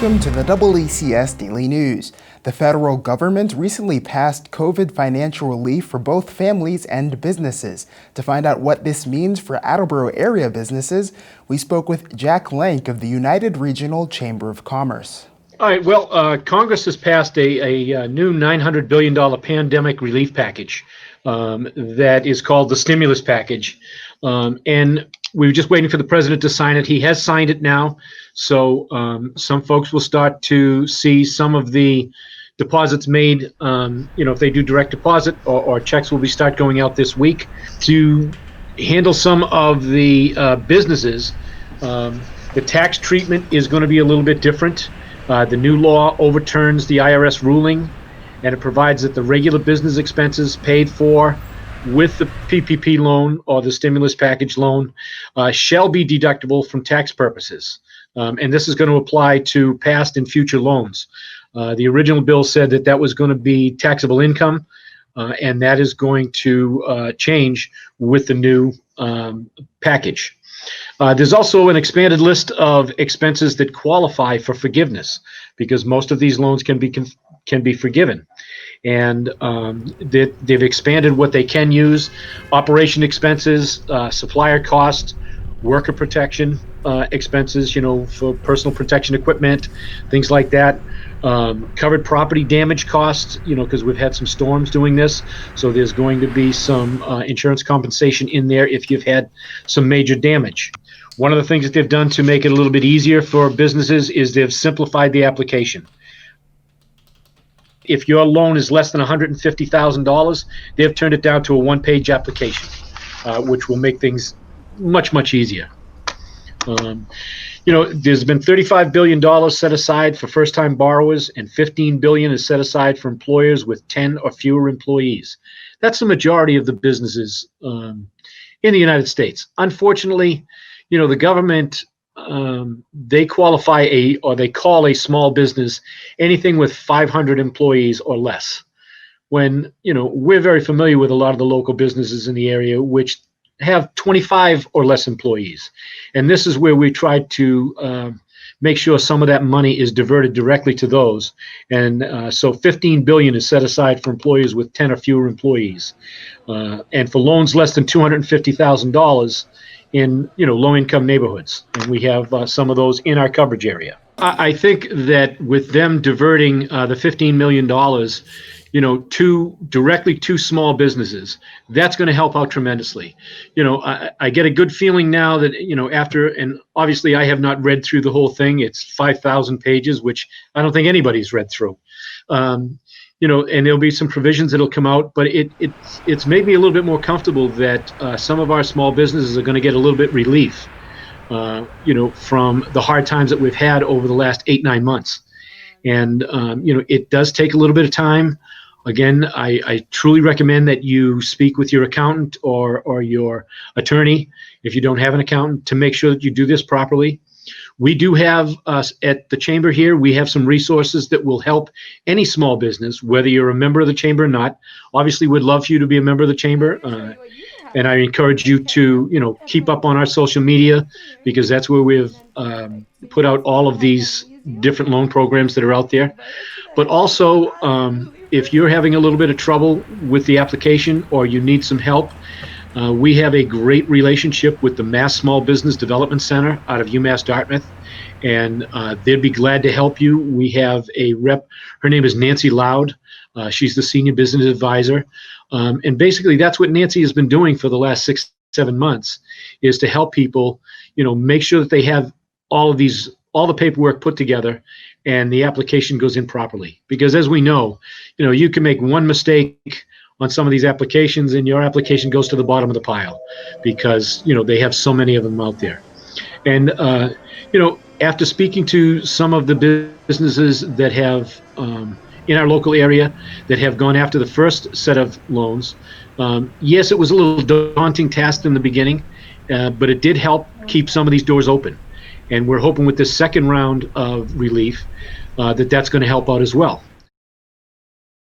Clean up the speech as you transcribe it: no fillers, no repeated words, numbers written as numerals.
Welcome to the DoubleACS Daily News. The federal government recently passed COVID financial relief for both families and businesses. To find out what this means for Attleboro area businesses, we spoke with Jack Lank of the United Regional Chamber of Commerce. All right, well, Congress has passed a new $900 billion pandemic relief package that is called the stimulus package. And we were just waiting for the president to sign it. He has signed it now. So some folks will start to see some of the deposits made, if they do direct deposit, or checks will start going out this week. To handle some of the businesses, the tax treatment is going to be a little bit different. The new law overturns the IRS ruling, and it provides that the regular business expenses paid for with the PPP loan or the stimulus package loan shall be deductible from tax purposes. And this is going to apply to past and future loans. The original bill said that that was going to be taxable income, and that is going to change with the new package. There's also an expanded list of expenses that qualify for forgiveness, because most of these loans can be forgiven. And they've expanded what they can use: operation expenses, supplier costs, worker protection expenses, for personal protection equipment, things like that. Covered property damage costs, because we've had some storms doing this. So there's going to be some insurance compensation in there if you've had some major damage. One of the things that they've done to make it a little bit easier for businesses is they've simplified the application. If your loan is less than $150,000, they've turned it down to a one-page application, which will make things much, much easier. There's been $35 billion set aside for first-time borrowers, and $15 billion is set aside for employers with 10 or fewer employees. That's the majority of the businesses in the United States. Unfortunately, the government, they qualify they call a small business anything with 500 employees or less. When, we're very familiar with a lot of the local businesses in the area which have 25 or less employees. And this is where we try to make sure some of that money is diverted directly to those. And so $15 billion is set aside for employers with 10 or fewer employees. And for loans less than $250,000 in low-income neighborhoods. And we have some of those in our coverage area. I think that with them diverting the $15 million, directly to small businesses, that's going to help out tremendously. I get a good feeling now that, after, and obviously I have not read through the whole thing. It's 5,000 pages, which I don't think anybody's read through. And there'll be some provisions that'll come out, but it's made me a little bit more comfortable that some of our small businesses are going to get a little bit relief, from the hard times that we've had over the last 8-9 months. And, it does take a little bit of time. Again, I truly recommend that you speak with your accountant or your attorney, if you don't have an accountant, to make sure that you do this properly. We do have, at the chamber here, we have some resources that will help any small business, whether you're a member of the chamber or not. Obviously, we'd love for you to be a member of the chamber. And I encourage you to, keep up on our social media, because that's where we've put out all of these different loan programs that are out there. But also, if you're having a little bit of trouble with the application or you need some help, we have a great relationship with the Mass Small Business Development Center out of UMass Dartmouth, and they'd be glad to help you. We have a rep. Her name is Nancy Loud. She's the Senior Business Advisor. And basically, that's what Nancy has been doing for the last 6-7 months, is to help people, make sure that they have all the paperwork put together and the application goes in properly. Because as we know, you can make one mistake on some of these applications and your application goes to the bottom of the pile, because, they have so many of them out there. And, after speaking to some of the businesses that have, in our local area, that have gone after the first set of loans, yes, it was a little daunting task in the beginning, but it did help keep some of these doors open. And we're hoping with this second round of relief that's going to help out as well.